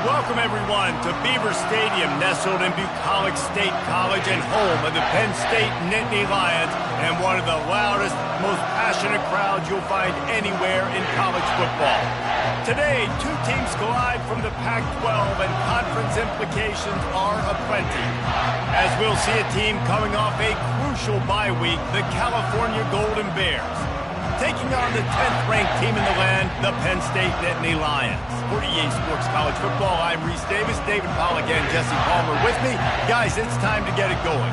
Welcome, everyone, to Beaver Stadium, nestled in Bucolic State College and home of the Penn State Nittany Lions, and one of the loudest, most passionate crowds you'll find anywhere in college football. Today, two teams collide from the Pac-12, and conference implications are aplenty. As we'll see a team coming off a crucial bye week, the California Golden Bears, taking on the 10th-ranked team in the land, the Penn State Nittany Lions. For EA Sports College Football, I'm Reese Davis, David Pollack, and Jesse Palmer with me. Guys, it's time to get it going.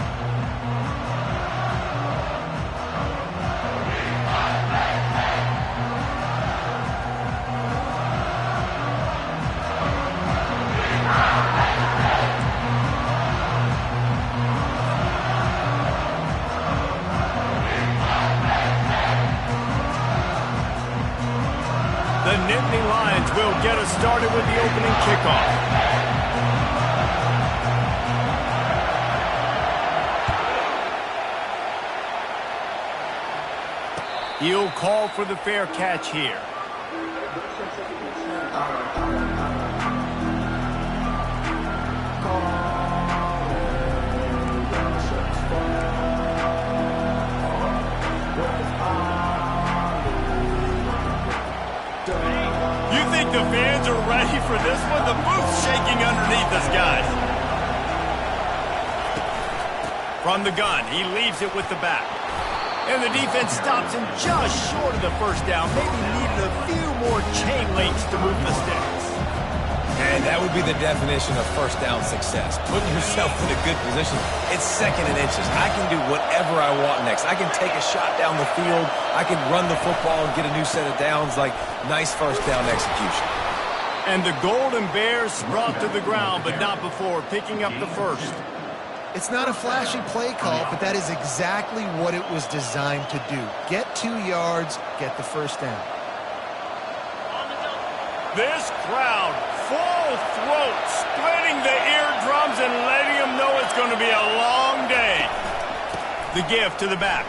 The Nittany Lions will get us started with the opening kickoff. He'll call for the fair catch here. The fans are ready for this one. The booth's shaking underneath us, guys. From the gun, he leaves it with the back. And the defense stops him just short of the first down. Maybe needed a few more chain links to move the sticks. And that would be the definition of first down success. Putting yourself in a good position. It's second and inches. I can do whatever I want next. I can take a shot down the field. I can run the football and get a new set of downs. Like, nice first down execution. And the Golden Bears brought to the ground, but not before picking up the first. It's not a flashy play call, but that is exactly what it was designed to do. Get 2 yards, get the first down. This crowd, full throat, splitting the eardrums and letting them know it's going to be a long day. The give to the back.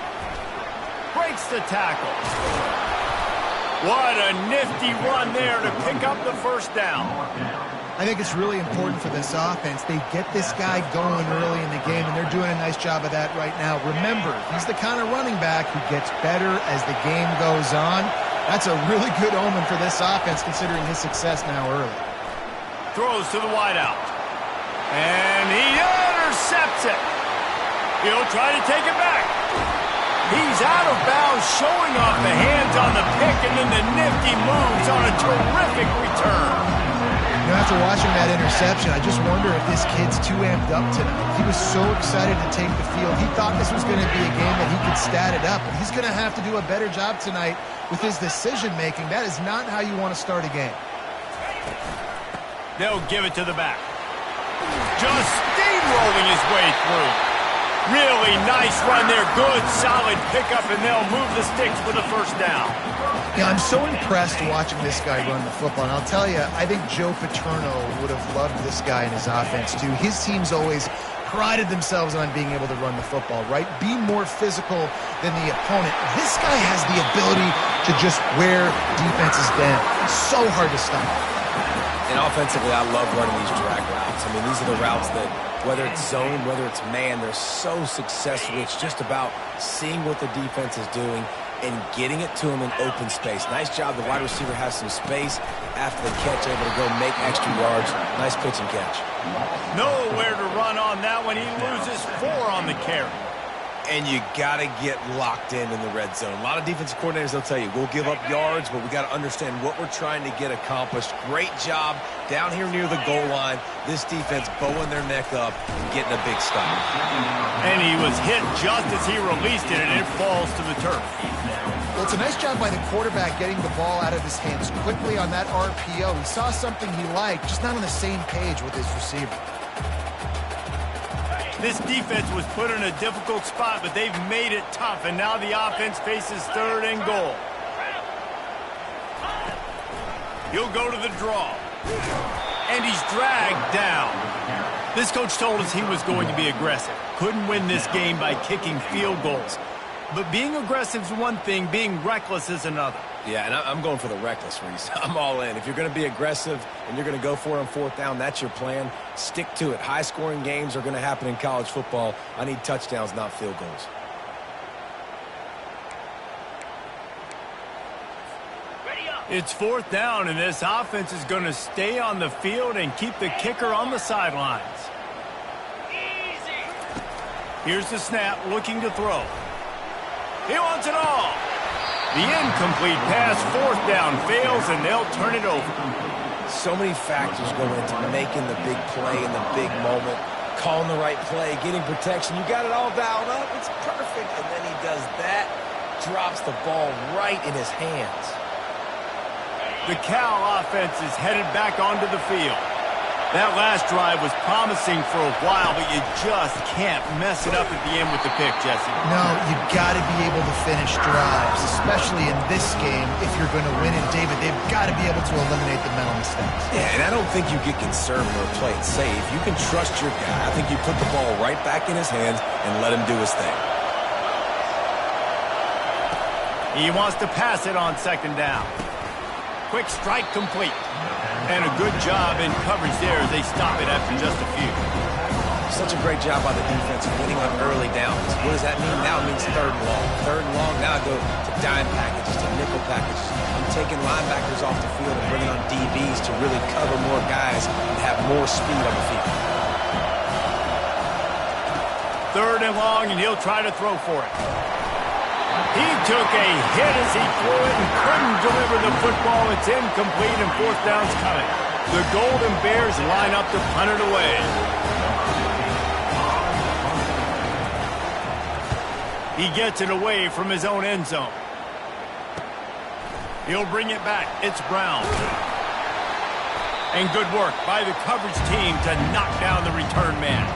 Breaks the tackle. What a nifty run there to pick up the first down. I think it's really important for this offense. They get this guy going early in the game, and they're doing a nice job of that right now. Remember, he's the kind of running back who gets better as the game goes on. That's a really good omen for this offense, considering his success now early. Throws to the wideout. And he intercepts it. He'll try to take it back. He's out of bounds, showing off the hands on the pick, and then the nifty moves on a terrific return. You know, after watching that interception, I just wonder if this kid's too amped up tonight. He was so excited to take the field. He thought this was going to be a game that he could stat it up, but he's going to have to do a better job tonight with his decision-making. That is not how you want to start a game. They'll give it to the back. Just steamrolling his way through. Really nice run there. Good, solid pickup, and they'll move the sticks for the first down. Yeah, I'm so impressed watching this guy run the football. And I'll tell you, I think Joe Paterno would have loved this guy in his offense, too. His teams always prided themselves on being able to run the football, right? Be more physical than the opponent. This guy has the ability to just wear defenses down. It's so hard to stop. And offensively, I love running these drag routes. I mean, these are the routes that, whether it's zone, whether it's man, they're so successful. It's just about seeing what the defense is doing and getting it to him in open space. Nice job. The wide receiver has some space after the catch, able to go make extra yards. Nice pitch and catch. Nowhere to run on that one. He loses 4 on the carry. And you got to get locked in the red zone. A lot of defensive coordinators, they'll tell you, we'll give up yards, but we got to understand what we're trying to get accomplished. Great job down here near the goal line. This defense bowing their neck up and getting a big stop. And he was hit just as he released it, and it falls to the turf. Well, it's a nice job by the quarterback getting the ball out of his hands quickly on that RPO. He saw something he liked, just not on the same page with his receiver. This defense was put in a difficult spot, but they've made it tough, and now the offense faces 3rd and goal. He'll go to the draw. And he's dragged down. This coach told us he was going to be aggressive. Couldn't win this game by kicking field goals. But being aggressive is one thing, being reckless is another. Yeah, and I'm going for the reckless, Reese. I'm all in. If you're going to be aggressive and you're going to go for it on 4th down, that's your plan. Stick to it. High-scoring games are going to happen in college football. I need touchdowns, not field goals. It's 4th down, and this offense is going to stay on the field and keep the kicker on the sidelines. Here's the snap, looking to throw. He wants it all. The incomplete pass, 4th down, fails, and they'll turn it over. So many factors go into making the big play in the big moment, calling the right play, getting protection. You got it all dialed up. It's perfect. And then he does that, drops the ball right in his hands. The Cal offense is headed back onto the field. That last drive was promising for a while, but you just can't mess it up at the end with the pick, Jesse. No, you've got to be able to finish drives, especially in this game if you're going to win. And, David, they've got to be able to eliminate the mental mistakes. Yeah, and I don't think you get conservative or play it safe. You can trust your guy. I think you put the ball right back in his hands and let him do his thing. He wants to pass it on 2nd down. Quick strike complete. And a good job in coverage there as they stop it after just a few. Such a great job by the defense winning on early downs. What does that mean? Now it means 3rd and long. 3rd and long, now I go to dime packages, to nickel packages. I'm taking linebackers off the field and bringing on DBs to really cover more guys and have more speed on the field. 3rd and long, and he'll try to throw for it. He took a hit as he threw it and couldn't deliver the football. It's incomplete, and 4th down's coming. The Golden Bears line up to punt it away. He gets it away from his own end zone. He'll bring it back. It's Brown. And good work by the coverage team to knock down the return man.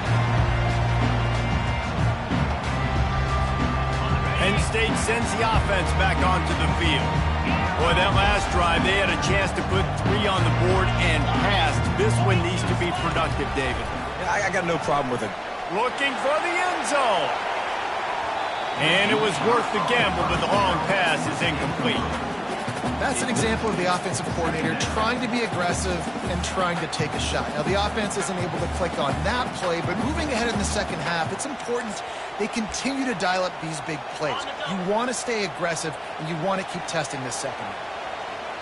Penn State sends the offense back onto the field. Boy, that last drive, they had a chance to put 3 on the board and passed. This one needs to be productive, David. I got no problem with it. Looking for the end zone. And it was worth the gamble, but the long pass is incomplete. That's an example of the offensive coordinator trying to be aggressive and trying to take a shot. Now, the offense isn't able to click on that play, but moving ahead in the 2nd half, it's important they continue to dial up these big plays. You want to stay aggressive, and you want to keep testing this second.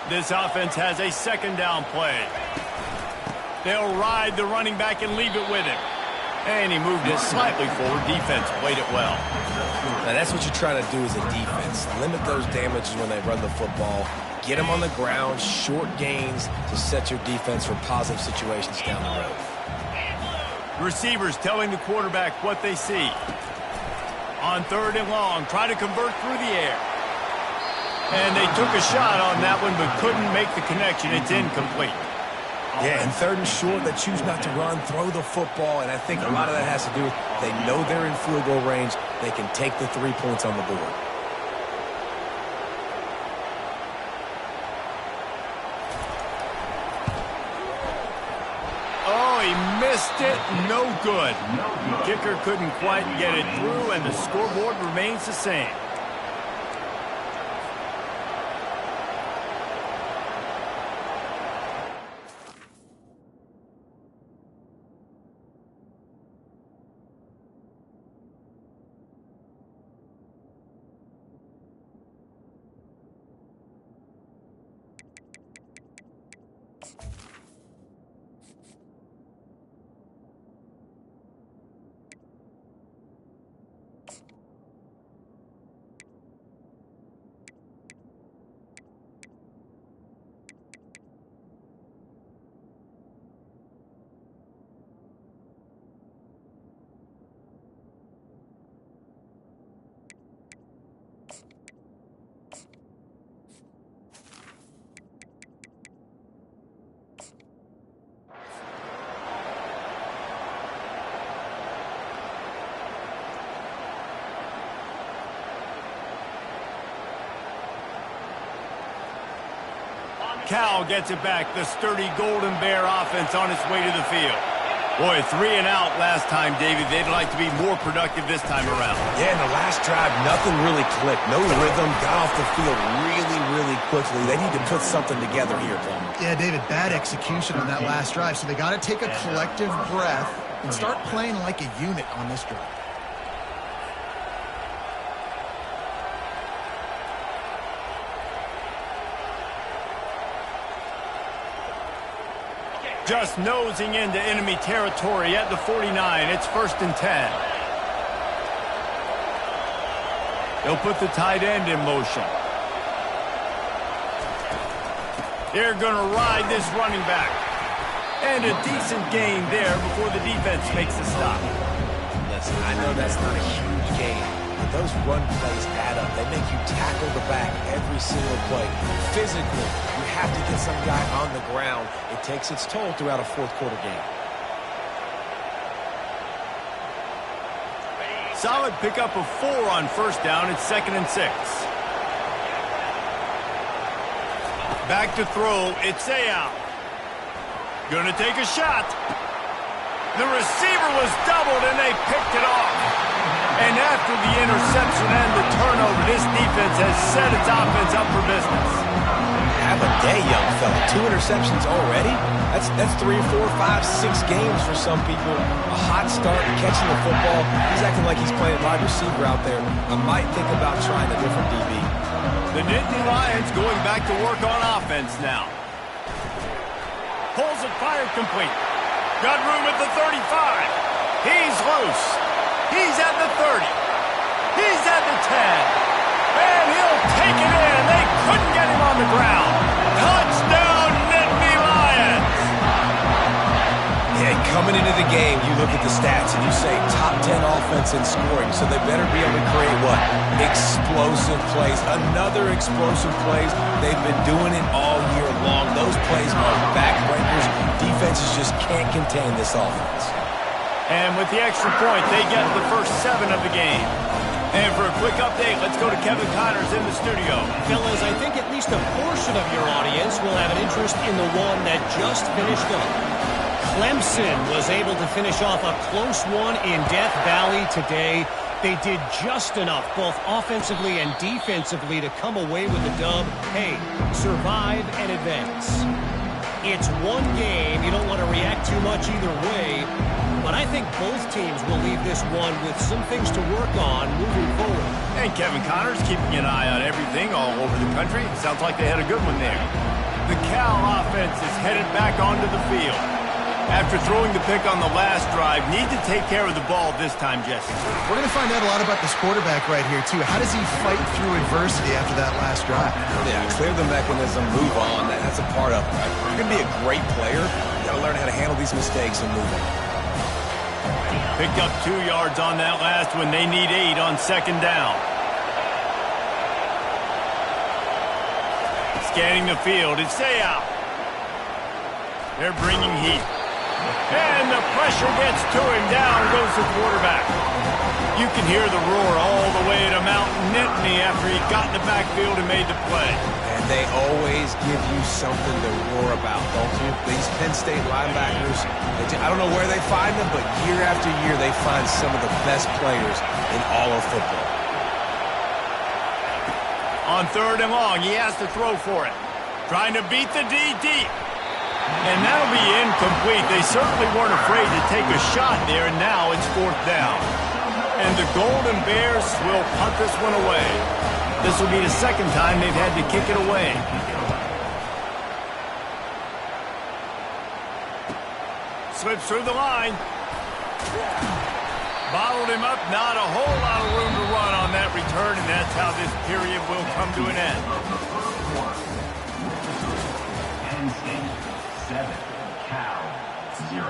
This offense has a 2nd down play. They'll ride the running back and leave it with him. And he moved it slightly forward. Defense played it well. Now, that's what you're trying to do as a defense. Limit those damages when they run the football. Get them on the ground, short gains to set your defense for positive situations down the road. Receivers telling the quarterback what they see. On 3rd and long, try to convert through the air. And they took a shot on that one, but couldn't make the connection. It's incomplete. Yeah, and 3rd and short, they choose not to run, throw the football, and I think a lot of that has to do with they know they're in field goal range. They can take the 3 points on the board. Oh, he missed it. No good. Kicker couldn't quite get it through, and the scoreboard remains the same. Cal gets it back. The sturdy Golden Bear offense on its way to the field. Boy, 3 and out last time, David. They'd like to be more productive this time around. Yeah, in the last drive, nothing really clicked. No rhythm. Got off the field really, really quickly. They need to put something together here, Paul. Yeah, David, bad execution on that last drive. So they got to take a collective breath and start playing like a unit on this drive. Just nosing into enemy territory at the 49. It's 1st and 10. They'll put the tight end in motion. They're going to ride this running back. And a decent gain there before the defense makes the stop. Listen, I know that's not a huge gain, but those run plays add up. They make you tackle the back every single play. Physically, you have to get some guy on the ground. It takes its toll throughout a fourth-quarter game. Solid pickup of 4 on 1st down. It's 2nd and 6. Back to throw. It's out. Gonna take a shot. The receiver was doubled, and they picked it off. And after the interception and the turnover, this defense has set its offense up for business. Have a day, young fella. 2 interceptions already? That's 3, 4, 5, 6 games for some people. A hot start, catching the football. He's acting like he's playing wide receiver out there. I might think about trying a different DB. The Nittany Lions going back to work on offense now. Pulls it, fired complete. Got room at the 35. He's loose. He's at the 30. He's at the 10. And he'll take it in. They couldn't get him on the ground. Touchdown, Nittany Lions. Yeah, coming into the game, you look at the stats and you say top 10 offense in scoring, so they better be able to create what? Explosive plays. Another explosive plays. They've been doing it all year long. Those plays are backbreakers. Defenses just can't contain this offense. And with the extra point, they get the first 7 of the game. And for a quick update, let's go to Kevin Connors in the studio. Fellas, I think at least a portion of your audience will have an interest in the one that just finished up. Clemson was able to finish off a close one in Death Valley today. They did just enough, both offensively and defensively, to come away with the dub. Hey, survive and advance. It's one game. You don't want to react too much either way. But I think both teams will leave this one with some things to work on moving forward. And Kevin Connors keeping an eye on everything all over the country. Sounds like they had a good one there. The Cal offense is headed back onto the field. After throwing the pick on the last drive, need to take care of the ball this time, Jesse. We're going to find out a lot about this quarterback right here, too. How does he fight through adversity after that last drive? Yeah, clear the mechanism, move on. That's a part of it. Right? You're going to be a great player. You got to learn how to handle these mistakes and move on. Picked up 2 yards on that last one. They need 8 on 2nd down. Scanning the field. It's out. They're bringing heat. And the pressure gets to him. Down goes the quarterback. You can hear the roar all the way to Mount Nittany after he got in the backfield and made the play. And they always give you something to roar about, don't you? These Penn State linebackers, I don't know where they find them, but year after year they find some of the best players in all of football. On 3rd and long, he has to throw for it. Trying to beat the D deep. And that'll be incomplete. They certainly weren't afraid to take a shot there, and now it's 4th down. And the Golden Bears will punt this one away. This will be the 2nd time they've had to kick it away. Slips through the line. Bottled him up. Not a whole lot of room to run on that return, and that's how this period will come to an end. Penn State 7, Cal 0.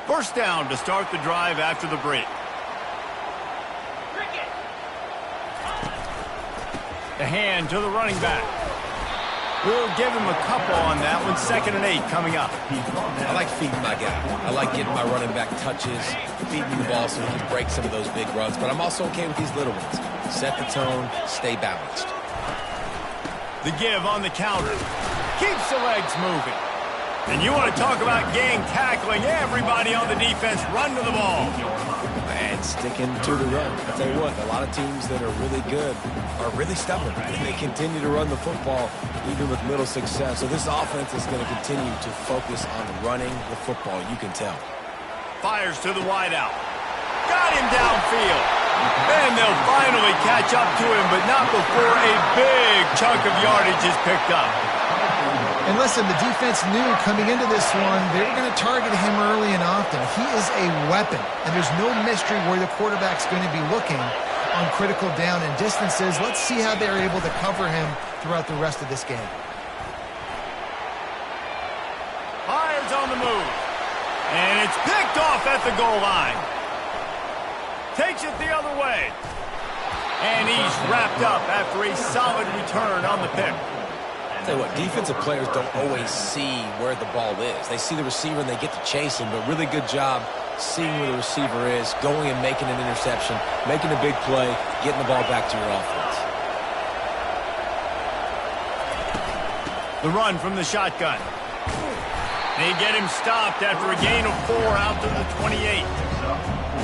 First down to start the drive after the break. The hand to the running back. We'll give him a couple on that one. 2nd and 8 coming up. I like feeding my guy. I like getting my running back touches, feeding the ball so he can break some of those big runs. But I'm also okay with these little ones. Set the tone, stay balanced. The give on the counter. Keeps the legs moving. And you want to talk about gang tackling, everybody on the defense run to the ball. And sticking to the run. I'll tell you what, a lot of teams that are really good are really stubborn. And they continue to run the football even with little success. So this offense is going to continue to focus on running the football, you can tell. Fires to the wideout. Got him downfield. And they'll finally catch up to him, but not before a big chunk of yardage is picked up. And listen, the defense knew coming into this one, they were going to target him early and often. He is a weapon, and there's no mystery where the quarterback's going to be looking on critical down and distances. Let's see how they're able to cover him throughout the rest of this game. Fires on the move. And it's picked off at the goal line. Takes it the other way. And he's wrapped up after a solid return on the pick. I'll tell you what, defensive players don't always see where the ball is. They see the receiver and they get to chase him, but really good job seeing where the receiver is, going and making an interception, making a big play, getting the ball back to your offense. The run from the shotgun. They get him stopped after a gain of 4 out to the 28.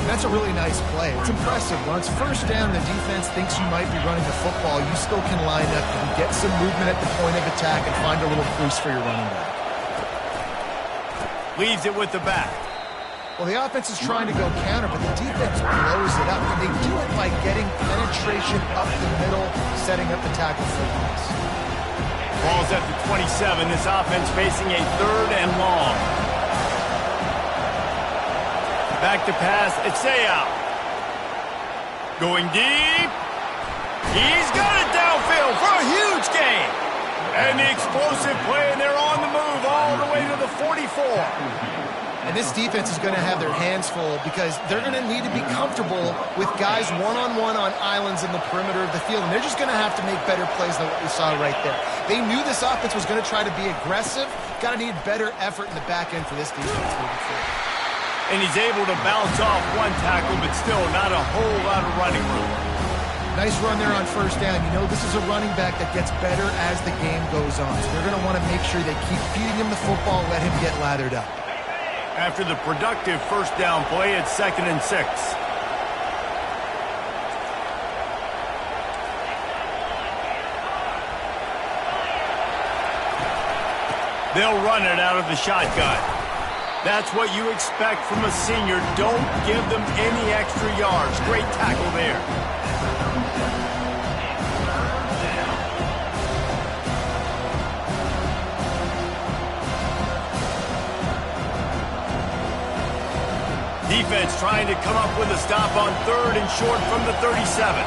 That's a really nice play. It's impressive. When it's first down, the defense thinks you might be running the football. You still can line up and get some movement at the point of attack and find a little crease for your running back. Leaves it with the back. Well, the offense is trying to go counter, but the defense blows it up. And they do it by getting penetration up the middle, setting up the tackle for loss. Ball's at the 27. This offense facing a 3rd and long. Back to pass. It's out. Going deep. He's got it downfield for a huge gain. And the explosive play, and they're on the move all the way to the 44. And this defense is going to have their hands full because they're going to need to be comfortable with guys one-on-one on islands in the perimeter of the field. And they're just going to have to make better plays than what we saw right there. They knew this offense was going to try to be aggressive. Got to need better effort in the back end for this defense moving forward. And he's able to bounce off one tackle, but still not a whole lot of running room. Nice run there on first down. You know, this is a running back that gets better as the game goes on. So they're going to want to make sure they keep feeding him the football, let him get lathered up. After the productive first down play, it's 2nd and 6. They'll run it out of the shotgun. That's what you expect from a senior. Don't give them any extra yards. Great tackle there. Defense trying to come up with a stop on 3rd and short from the 37.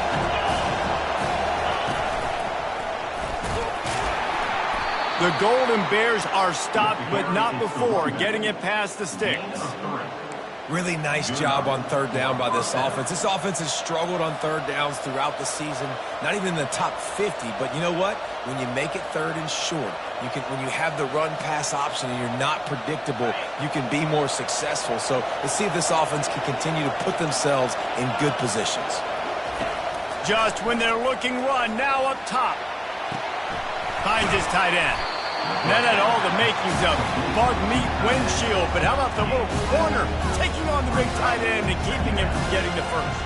The Golden Bears are stopped, but not before getting it past the sticks. Really nice job on 3rd down by this offense. This offense has struggled on 3rd downs throughout the season. Not even in the top 50, but you know what? When you make it 3rd and short, when you have the run-pass option and you're not predictable, you can be more successful. So let's see if this offense can continue to put themselves in good positions. Just when they're looking run, now up top. Finds his tight end. That had all the makings of bug meat windshield, but how about the little corner taking on the big tight end and keeping him from getting the first?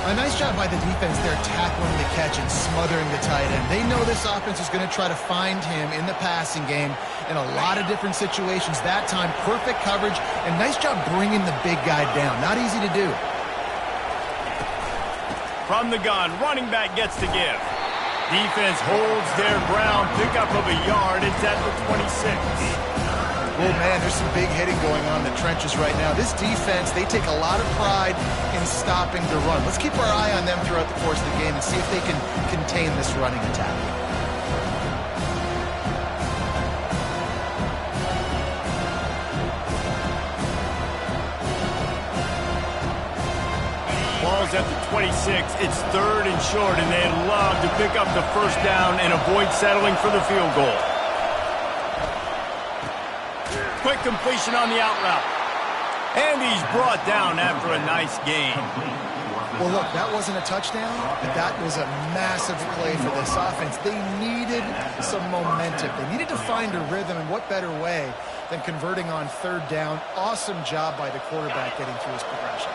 A nice job by the defense there tackling the catch and smothering the tight end. They know this offense is going to try to find him in the passing game in a lot of different situations. That time, perfect coverage, and nice job bringing the big guy down. Not easy to do. From the gun, running back gets the give. Defense holds their ground, pickup of a yard. It's at the 26. Oh, man, there's some big hitting going on in the trenches right now. This defense, they take a lot of pride in stopping the run. Let's keep our eye on them throughout the course of the game and see if they can contain this running attack. Ball's at the 26. It's 3rd and short, and they'd love to pick up the first down and avoid settling for the field goal. Quick completion on the out route. And he's brought down after a nice gain. Well, look, that wasn't a touchdown, but that was a massive play for this offense. They needed some momentum. They needed to find a rhythm, and what better way than converting on third down. Awesome job by the quarterback getting through his progression.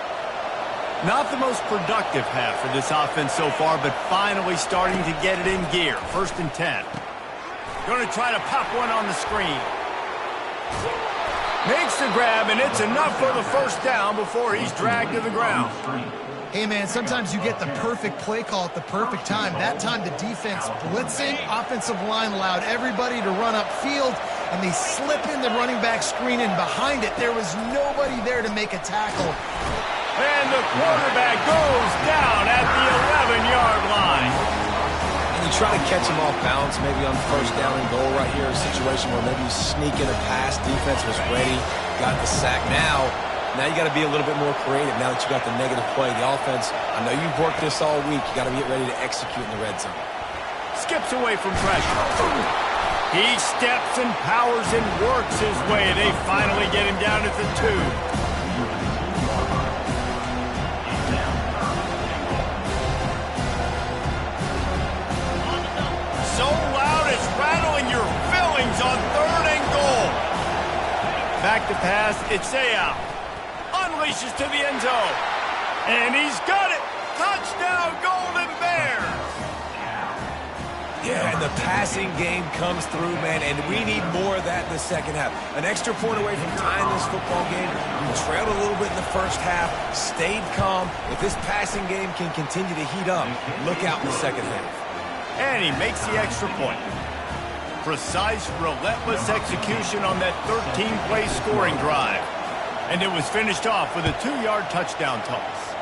Not the most productive half for this offense so far, but finally starting to get it in gear. 1st and 10. Going to try to pop one on the screen. Makes the grab, and it's enough for the 1st down before he's dragged to the ground. Hey, man, sometimes you get the perfect play call at the perfect time. That time the defense blitzing, offensive line allowed everybody to run upfield, and they slip in the running back screen, and behind it there was nobody there to make a tackle. And the quarterback goes down at the 11-yard line. And you try to catch him off balance, maybe on 1st down and goal right here, a situation where maybe you sneak in a pass, defense was ready, got the sack. Now you got to be a little bit more creative now that you got the negative play. The offense, I know you've worked this all week. You got to get ready to execute in the red zone. Skips away from pressure. He steps and powers and works his way. They finally get him down at the 2. So loud it's rattling your fillings on 3rd and goal. Back to pass, it's out. Unleashes to the end zone. And he's got it. Touchdown, Golden Bears. Yeah, and the passing game comes through, man, and we need more of that in the second half. An extra point away from tying this football game. We trailed a little bit in the first half, stayed calm. If this passing game can continue to heat up, look out in the second half. And he makes the extra point. Precise, relentless execution on that 13-play scoring drive. And it was finished off with a 2-yard touchdown toss.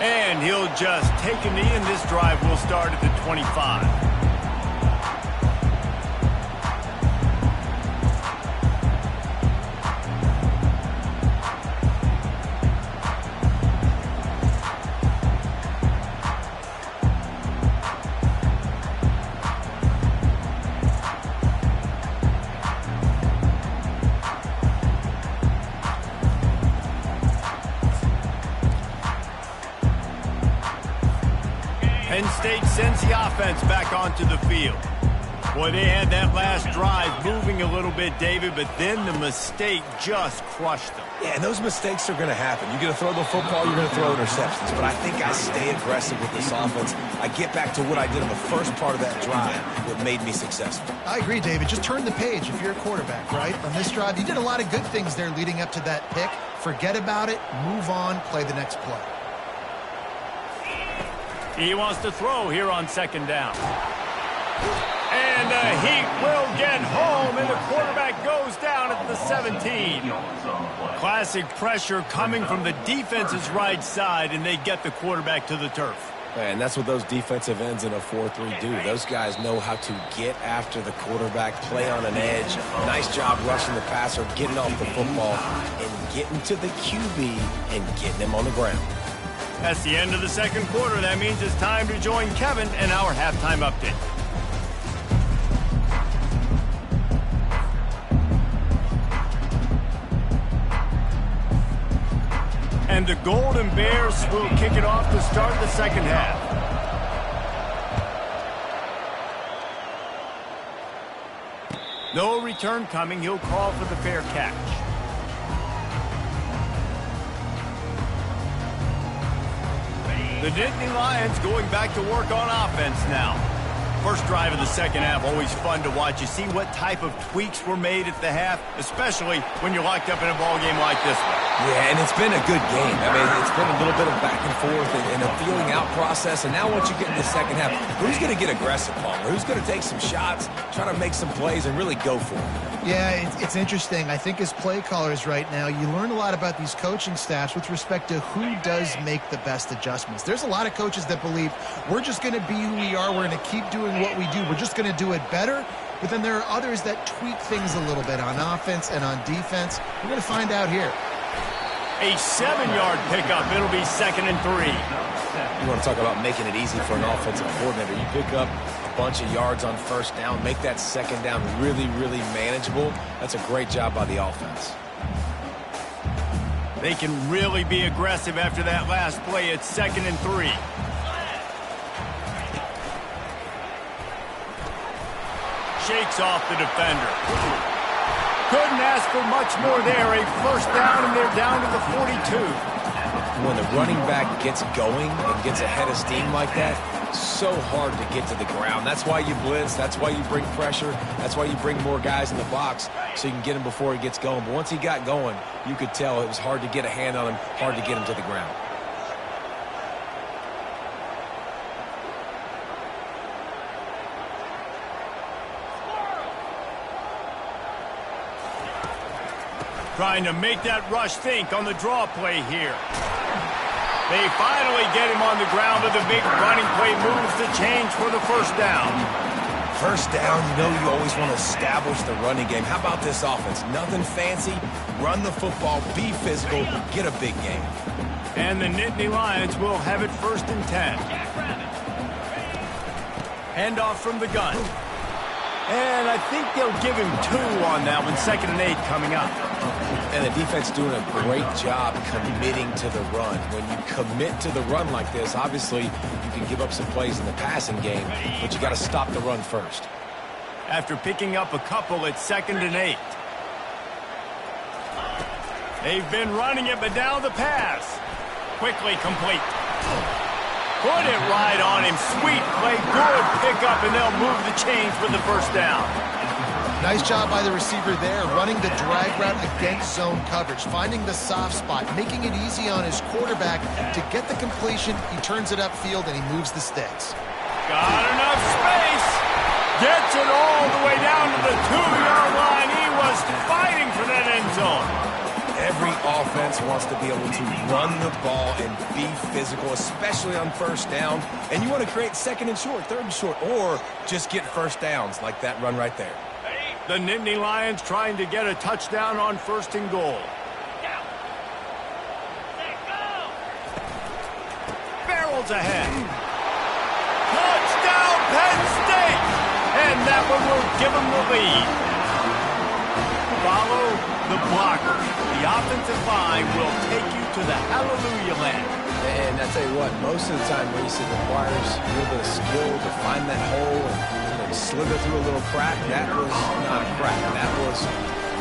And he'll just take a knee, and this drive will start at the 25. Penn State sends the offense back onto the field. Boy, they had that last drive moving a little bit, David, but then the mistake just crushed them. Yeah, and those mistakes are going to happen. You're going to throw the football, you're going to throw interceptions. But I think I stay aggressive with this offense. I get back to what I did in the first part of that drive that made me successful. I agree, David. Just turn the page if you're a quarterback, right? On this drive, you did a lot of good things there leading up to that pick. Forget about it, move on, play the next play. He wants to throw here on 2nd down. And he will get home, and the quarterback goes down at the 17. Classic pressure coming from the defense's right side, and they get the quarterback to the turf. And that's what those defensive ends in a 4-3 do. Those guys know how to get after the quarterback, play on an edge. Nice job rushing the passer, getting off the football, and getting to the QB and getting him on the ground. That's the end of the 2nd quarter. That means it's time to join Kevin in our halftime update. And the Golden Bears will kick it off to start the 2nd half. No return coming. He'll call for the fair catch. The Nittany Lions going back to work on offense now. First drive of the 2nd half, always fun to watch. You see what type of tweaks were made at the half, especially when you're locked up in a ball game like this one. Yeah, and it's been a good game. I mean, it's been a little bit of back and forth and a feeling out process. And now once you get in the 2nd half, who's going to get aggressive, Palmer? Who's going to take some shots, try to make some plays, and really go for it? Yeah, it's interesting. I think as play callers right now, you learn a lot about these coaching staffs with respect to who does make the best adjustments. There's a lot of coaches that believe we're just going to be who we are. We're going to keep doing what we do. We're just going to do it better. But then there are others that tweak things a little bit on offense and on defense. We're going to find out here. A 7-yard pickup. It'll be 2nd and 3. You want to talk about making it easy for an offensive coordinator. You pick up a bunch of yards on 1st down, make that 2nd down really, really manageable. That's a great job by the offense. They can really be aggressive after that last play. It's 2nd and 3. Shakes off the defender. Couldn't ask for much more there. A first down, and they're down to the 42. When the running back gets going and gets ahead of steam like that, so hard to get to the ground. That's why you blitz. That's why you bring pressure. That's why you bring more guys in the box so you can get him before he gets going. But once he got going, you could tell it was hard to get a hand on him, hard to get him to the ground. Trying to make that rush think on the draw play here. They finally get him on the ground with a big running play, moves the change for the first down. First down, you know you always want to establish the running game. How about this offense? Nothing fancy. Run the football, be physical, get a big game. And the Nittany Lions will have it 1st and 10. Handoff from the gun. And I think they'll give him 2 on that one. 2nd and 8 coming up. And the defense doing a great job committing to the run. When you commit to the run like this, obviously you can give up some plays in the passing game, but you got to stop the run first. After picking up a couple, it's 2nd and 8. They've been running it, but now the pass. Quickly complete. Put it right on him. Sweet play, good pickup, and they'll move the chains for the first down. Nice job by the receiver there, running the drag route against zone coverage, finding the soft spot, making it easy on his quarterback to get the completion. He turns it upfield, and he moves the sticks. Got enough space. Gets it all the way down to the 2-yard line. He was fighting for that end zone. Every offense wants to be able to run the ball and be physical, especially on first down. And you want to create 2nd and short, 3rd and short, or just get first downs like that run right there. The Nittany Lions trying to get a touchdown on 1st and goal. Barrels ahead. Touchdown, Penn State! And that one will give them the lead. Follow the blocker. The offensive line will take you to the hallelujah land. And I tell you what, most of the time, Reese, it requires a little bit of skill to find that hole and slither through a little crack. That was not a crack. That was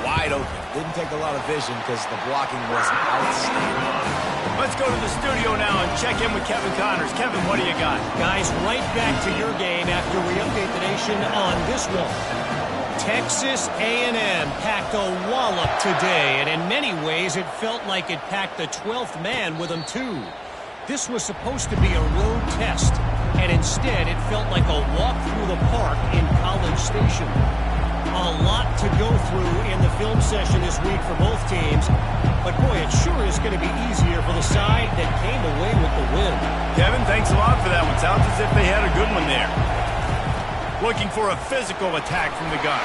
wide open. Didn't take a lot of vision because the blocking was outstanding. Let's go to the studio now and check in with Kevin Connors. Kevin, what do you got? Guys, right back to your game after we update the nation on this one. Texas A&M packed a wallop today, and in many ways it felt like it packed the 12th man with them too. This was supposed to be a road test, and instead it felt like a walk through the park in College Station. A lot to go through in the film session this week for both teams, but boy, it sure is going to be easier for the side that came away with the win. Kevin, thanks a lot for that one. Sounds as if they had a good one there. Looking for a physical attack from the gun.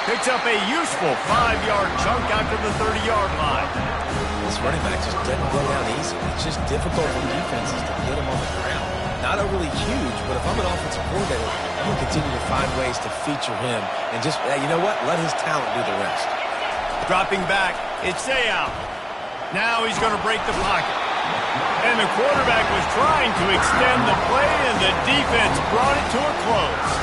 Picks up a useful 5-yard chunk after the 30-yard line. This running back just doesn't go down easy. It's just difficult for defenses to get him on the ground. Not overly huge, but if I'm an offensive coordinator, I'm going to continue to find ways to feature him and just, you know what, let his talent do the rest. Dropping back, it's out. Now he's going to break the pocket. And the quarterback was trying to extend the play, and the defense brought it to a close.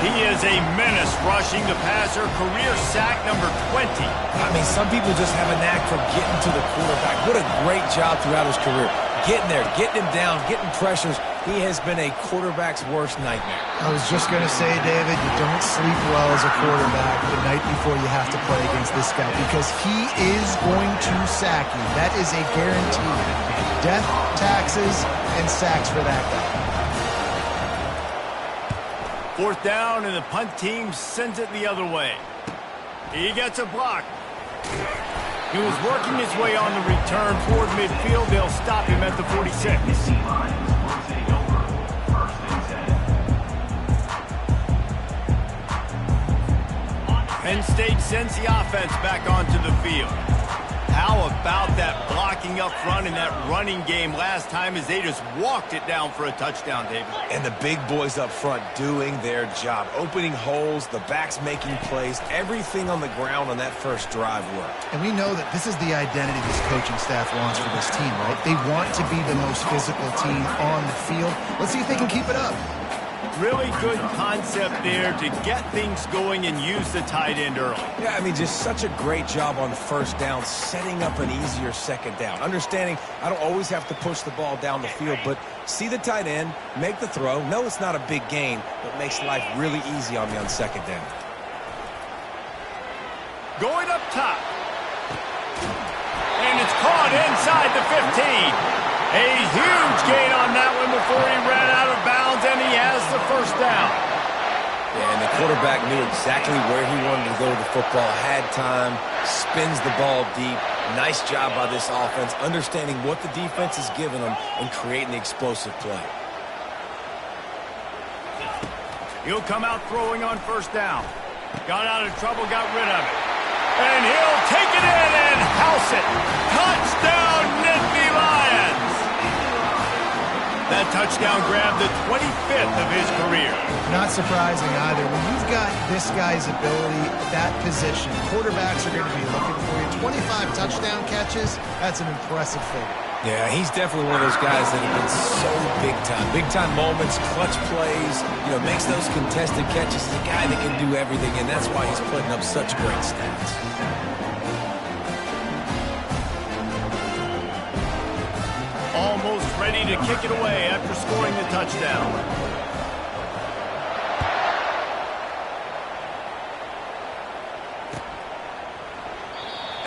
He is a menace rushing the passer, career sack number 20. I mean, some people just have a knack for getting to the quarterback. What a great job throughout his career. Getting there, getting him down, getting pressures. He has been a quarterback's worst nightmare. I was just going to say, David, you don't sleep well as a quarterback the night before you have to play against this guy because he is going to sack you. That is a guarantee. Death, taxes, and sacks for that guy. 4th down, and the punt team sends it the other way. He gets a block. He was working his way on the return toward midfield. They'll stop him at the 46. Penn State sends the offense back onto the field. How about that blocking up front and that running game last time as they just walked it down for a touchdown, David? And the big boys up front doing their job, opening holes, the backs making plays, everything on the ground on that first drive worked. And we know that this is the identity this coaching staff wants for this team, right? They want to be the most physical team on the field. Let's see if they can keep it up. Really good concept there to get things going and use the tight end early. Yeah, I mean, just such a great job on first down, setting up an easier second down. Understanding I don't always have to push the ball down the field, but see the tight end, make the throw. No, it's not a big gain, but makes life really easy on me on second down. Going up top. And it's caught inside the 15. A huge gain on that one before he ran out of bounds, and he has the first down. Yeah, and the quarterback knew exactly where he wanted to go with the football, had time, spins the ball deep. Nice job by this offense, understanding what the defense is giving them and creating the explosive play. He'll come out throwing on first down. Got out of trouble, got rid of it. And he'll take it in and house it. Touchdown, Nittany Lions! That touchdown grabbed the 25th of his career. Not surprising either. When you've got this guy's ability at that position, quarterbacks are going to be looking for you. 25 touchdown catches, that's an impressive figure. Yeah, he's definitely one of those guys that have been so big time. Big time moments, clutch plays, makes those contested catches. He's a guy that can do everything, and that's why he's putting up such great stats. Almost ready to kick it away after scoring the touchdown.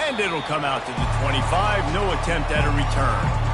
And it'll come out to the 25. No attempt at a return.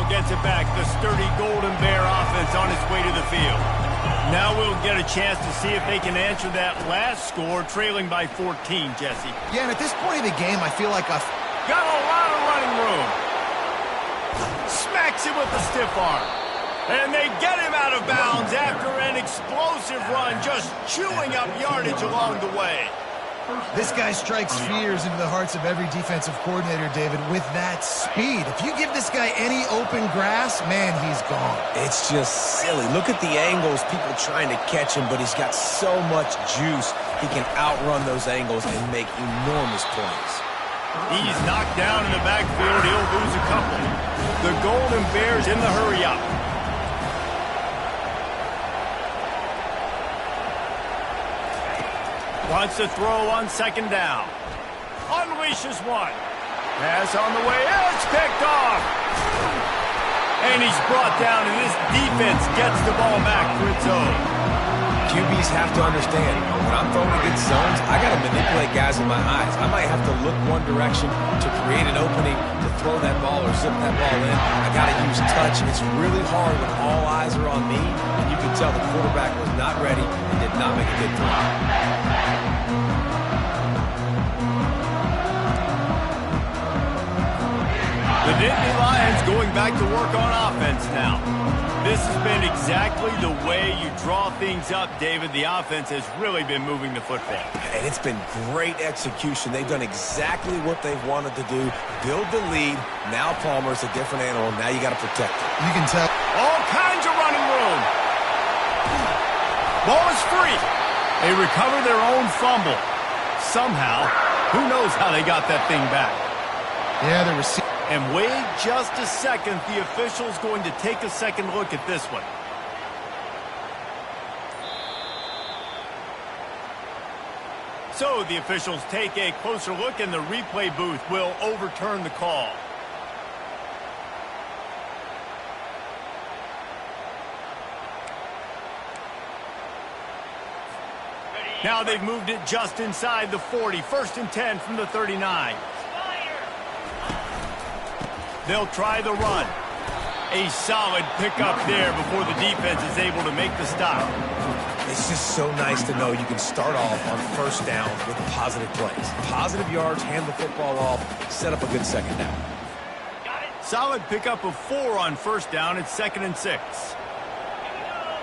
Gets it back, the sturdy Golden Bear offense on its way to the field. Now we'll get a chance to see if they can answer that last score, trailing by 14, Jesse. Yeah, and at this point of the game, I feel like I've got a lot of running room. Smacks it with the stiff arm. And they get him out of bounds after an explosive run, just chewing up yardage along the way. This guy strikes fears into the hearts of every defensive coordinator, David, with that speed. If you give this guy any open grass, man, he's gone. It's just silly. Look at the angles, people trying to catch him, but he's got so much juice. He can outrun those angles and make enormous plays. He's knocked down in the backfield. He'll lose a couple. The Golden Bears in the hurry-up. Wants to throw on second down. Unleashes one. Pass on the way. It's picked off. And he's brought down, and this defense gets the ball back for its own. QBs have to understand, when I'm throwing against zones, I got to manipulate guys in my eyes. I might have to look one direction to create an opening to throw that ball or zip that ball in. I got to use touch. It's really hard when all eyes are on me, and you can tell the quarterback was not ready and did not make a good throw. The Nittany Lions going back to work on offense. offense now. This has been exactly the way you draw things up, David. The offense has really been moving the football. And it's been great execution. They've done exactly what they've wanted to do. Build the lead. Now Palmer's a different animal. Now you got to protect it. You can tell. All kinds of running room. Ball is free. They recover their own fumble. Somehow, who knows how they got that thing back. Yeah, the receiver. And wait just a second. The official's going to take a second look at this one. So the officials take a closer look, and the replay booth will overturn the call. Now they've moved it just inside the 40. 1st and 10 from the 39. They'll try the run. A solid pickup there before the defense is able to make the stop. It's just so nice to know you can start off on first down with positive plays. Positive yards, hand the football off, set up a good second down. Solid pickup of 4 on first down. It's 2nd and 6.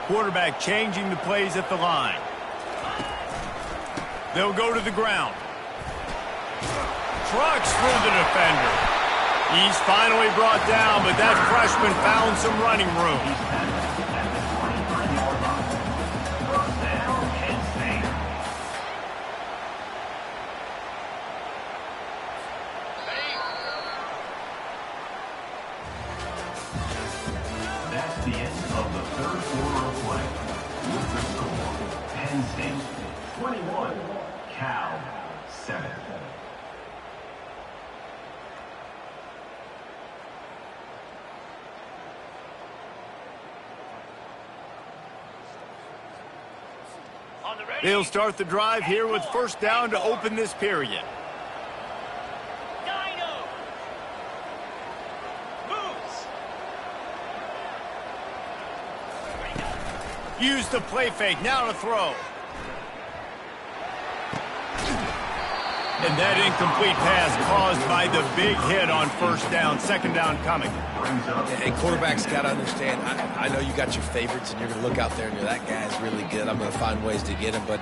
Quarterback changing the plays at the line. They'll go to the ground. Trucks through the defender. He's finally brought down, but that freshman found some running room. That's the end of the third quarter of play. With the score, Penn State 21, Cal 7. They'll start the drive here with first down to open this period. Use the play fake, now to throw. And that incomplete pass caused by the big hit on first down. 2nd down coming. And quarterbacks got to understand, I know you got your favorites and you're going to look out there and you're, that guy's really good. I'm going to find ways to get him. But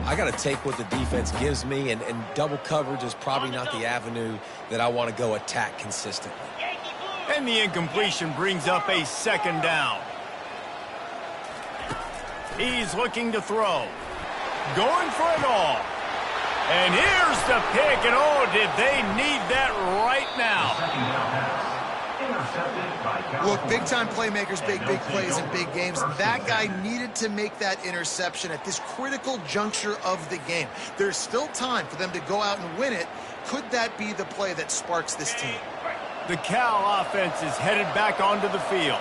I got to take what the defense gives me, and double coverage is probably not the avenue that I want to go attack consistently. And the incompletion brings up a 2nd down. He's looking to throw. Going for it all. And here's the pick, and oh, did they need that right now. Look, big-time playmakers, big plays in big games. That guy needed to make that interception at this critical juncture of the game. There's still time for them to go out and win it. Could that be the play that sparks this team? The Cal offense is headed back onto the field.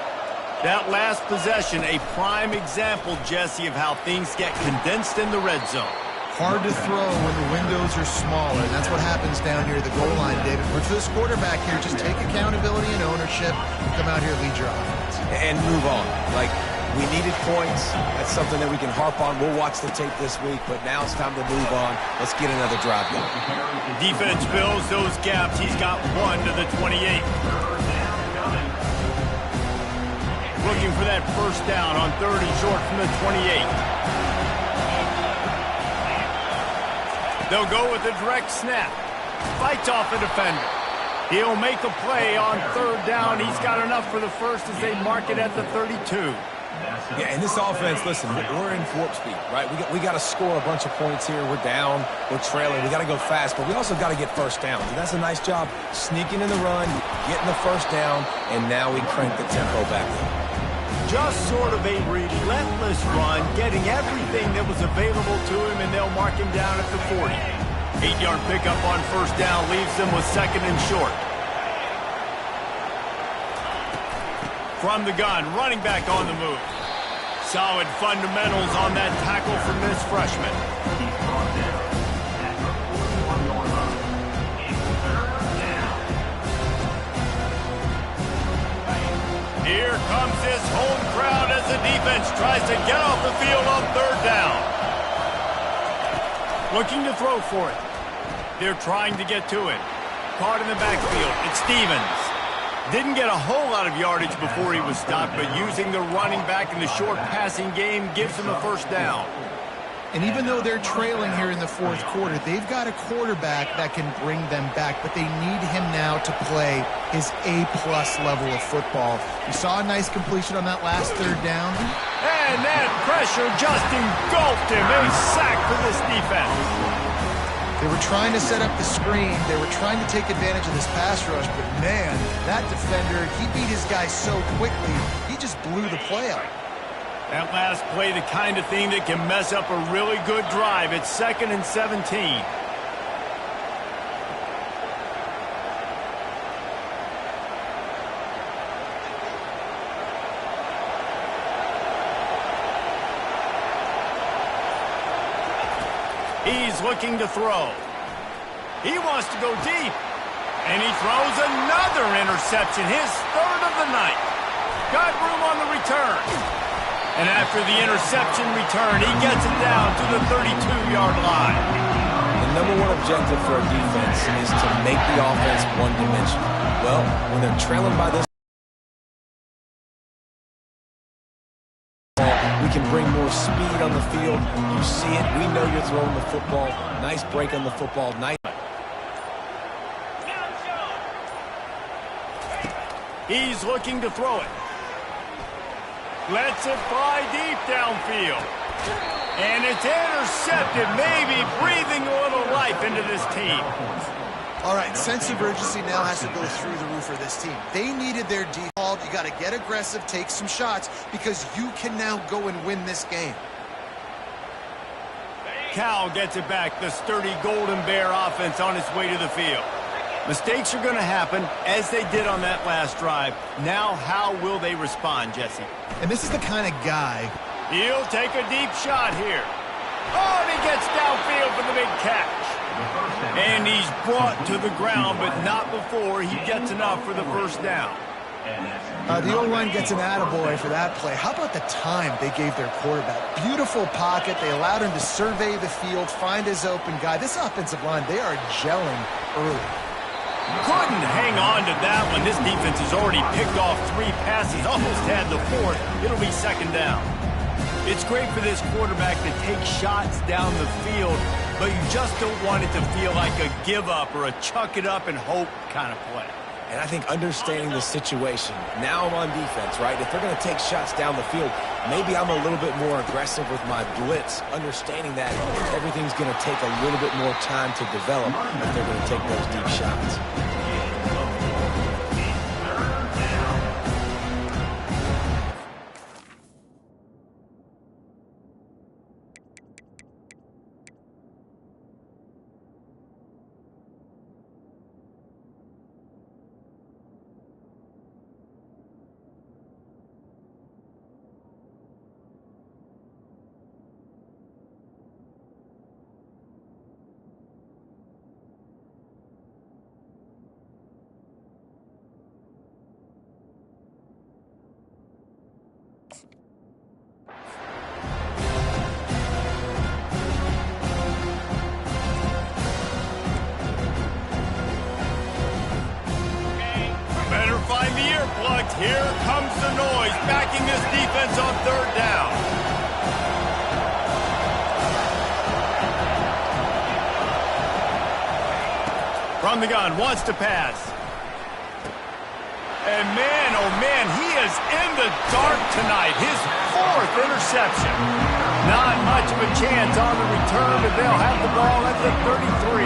That last possession, a prime example, Jesse, of how things get condensed in the red zone. Hard to throw when the windows are smaller, and that's what happens down here at the goal line, David. For this quarterback here, just take accountability and ownership and come out here and lead your offense. And move on. Like, we needed points. That's something that we can harp on. We'll watch the tape this week, but now it's time to move on. Let's get another drive going. Defense fills those gaps. He's got 1 to the 28. Looking for that first down on 3rd and short from the 28. They'll go with a direct snap. Fights off a defender. He'll make a play on 3rd down. He's got enough for the first as they mark it at the 32. Yeah, and this offense, listen, we're in warp speed, right? We got to score a bunch of points here. We're down. We're trailing. We got to go fast, but we also got to get first down. And that's a nice job sneaking in the run, getting the first down, and now we crank the tempo back up. Just sort of a relentless run, getting everything that was available to him, and they'll mark him down at the 40. 8-yard pickup on first down leaves them with 2nd and short. From the gun, running back on the move. Solid fundamentals on that tackle from this freshman. Here comes his home crowd as the defense tries to get off the field on 3rd down. Looking to throw for it. They're trying to get to it. Caught in the backfield. It's Stevens. Didn't get a whole lot of yardage before he was stopped, but using the running back in the short passing game gives him a first down. And even though they're trailing here in the fourth quarter, they've got a quarterback that can bring them back, but they need him now to play his A-plus level of football. We saw a nice completion on that last third down. And that pressure just engulfed him. A sack for this defense. They were trying to set up the screen. They were trying to take advantage of this pass rush, but man, that defender, he beat his guy so quickly, he just blew the play up. That last play, the kind of thing that can mess up a really good drive. It's 2nd and 17. He's looking to throw. He wants to go deep. And he throws another interception, his 3rd of the night. Got room on the return. And after the interception return, he gets it down to the 32-yard line. The number one objective for a defense is to make the offense one-dimensional. Well, when they're trailing by this, we can bring more speed on the field. You see it. We know you're throwing the football. Nice break on the football. Nice. He's looking to throw it. Lets it fly deep downfield. And it's intercepted, maybe breathing a little life into this team. All right, sense of urgency now has to go through the roof for this team. They needed their default. You got to get aggressive, take some shots, because you can now go and win this game. Cal gets it back, the sturdy Golden Bear offense on its way to the field. Mistakes are going to happen, as they did on that last drive. Now, how will they respond, Jesse? And this is the kind of guy. He'll take a deep shot here. Oh, and he gets downfield for the big catch. And he's brought to the ground, but not before he gets enough for the first down. The O-line gets an attaboy for that play. How about the time they gave their quarterback? Beautiful pocket. They allowed him to survey the field, find his open guy. This offensive line, they are gelling early. Couldn't hang on to that one. This defense has already picked off 3 passes, almost had the 4th. It'll be 2nd down. It's great for this quarterback to take shots down the field, but you just don't want it to feel like a give-up or a chuck it up and hope kind of play. And I think understanding the situation, now I'm on defense, right? If they're going to take shots down the field, maybe I'm a little bit more aggressive with my blitz, understanding that everything's going to take a little bit more time to develop if they're going to take those deep shots. Here comes the noise, backing this defense on 3rd down. From the gun, wants to pass. And man, oh man, he is in the dark tonight. His 4th interception. Not much of a chance on the return, but they'll have the ball at the 33.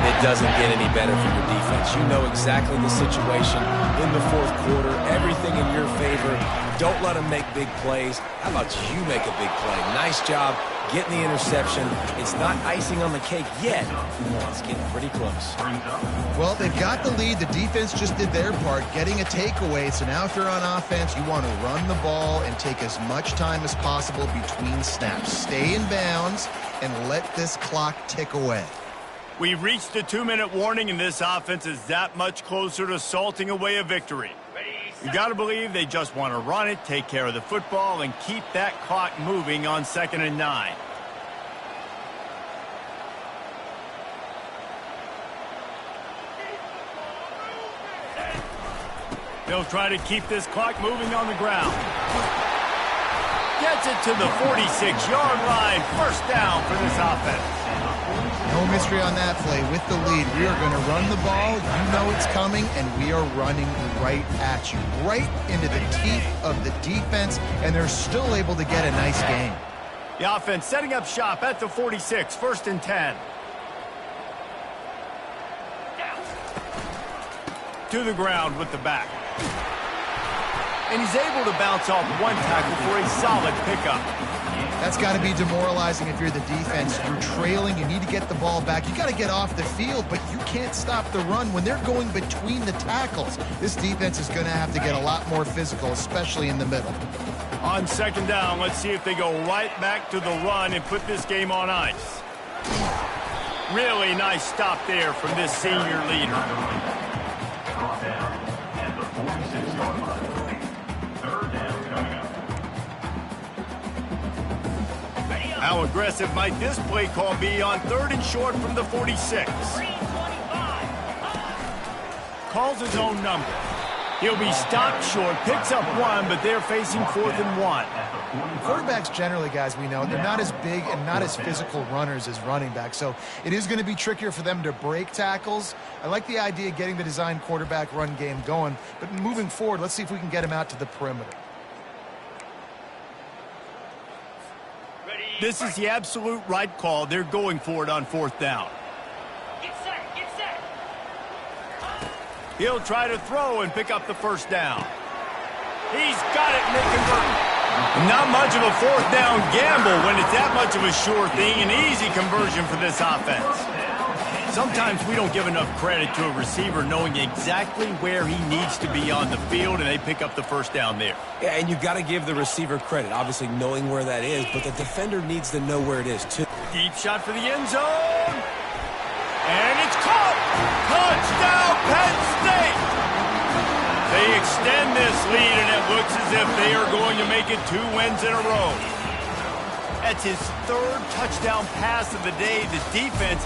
It doesn't get any better for your defense. You know exactly the situation in the 4th quarter. Everything in your favor. Don't let them make big plays. How about you make a big play? Nice job getting the interception. It's not icing on the cake yet. It's getting pretty close. Well, they've got the lead. The defense just did their part, getting a takeaway. So now if they're on offense, you want to run the ball and take as much time as possible between snaps. Stay in bounds and let this clock tick away. We've reached the 2-minute warning, and this offense is that much closer to salting away a victory. You got to believe they just want to run it, take care of the football, and keep that clock moving on 2nd and 9. They'll try to keep this clock moving on the ground. Gets it to the 46-yard line. First down for this offense. No mystery on that play. With the lead, we are going to run the ball. You know it's coming, and we are running right at you, right into the teeth of the defense, and they're still able to get a nice gain. The offense setting up shop at the 46, 1st and 10. To the ground with the back. And he's able to bounce off one tackle for a solid pickup. That's got to be demoralizing if you're the defense. You're trailing. You need to get the ball back. You got to get off the field, but you can't stop the run when they're going between the tackles. This defense is going to have to get a lot more physical, especially in the middle. On 2nd down, let's see if they go right back to the run and put this game on ice. Really nice stop there from this senior leader. Brought down at the 46-yard line. 3rd down coming up. How aggressive might this play call be on 3rd and short from the 46? Calls his own number. He'll be stopped short, picks up 1, but they're facing 4th and 1. Quarterbacks generally, guys, we know, they're not as big and not as physical runners as running backs, so it is going to be trickier for them to break tackles. I like the idea of getting the design quarterback run game going, but moving forward, let's see if we can get him out to the perimeter. This is the absolute right call. They're going for it on 4th down. Get set, get set. He'll try to throw and pick up the 1st down. He's got it, and they convert. Not much of a 4th down gamble when it's that much of a sure thing. An easy conversion for this offense. Sometimes we don't give enough credit to a receiver knowing exactly where he needs to be on the field, and they pick up the 1st down there. Yeah, and you've got to give the receiver credit, obviously knowing where that is, but the defender needs to know where it is, too. Deep shot for the end zone. And it's caught. Touchdown, Penn State. They extend this lead, and it looks as if they are going to make it 2 wins in a row. That's his 3rd touchdown pass of the day. The defense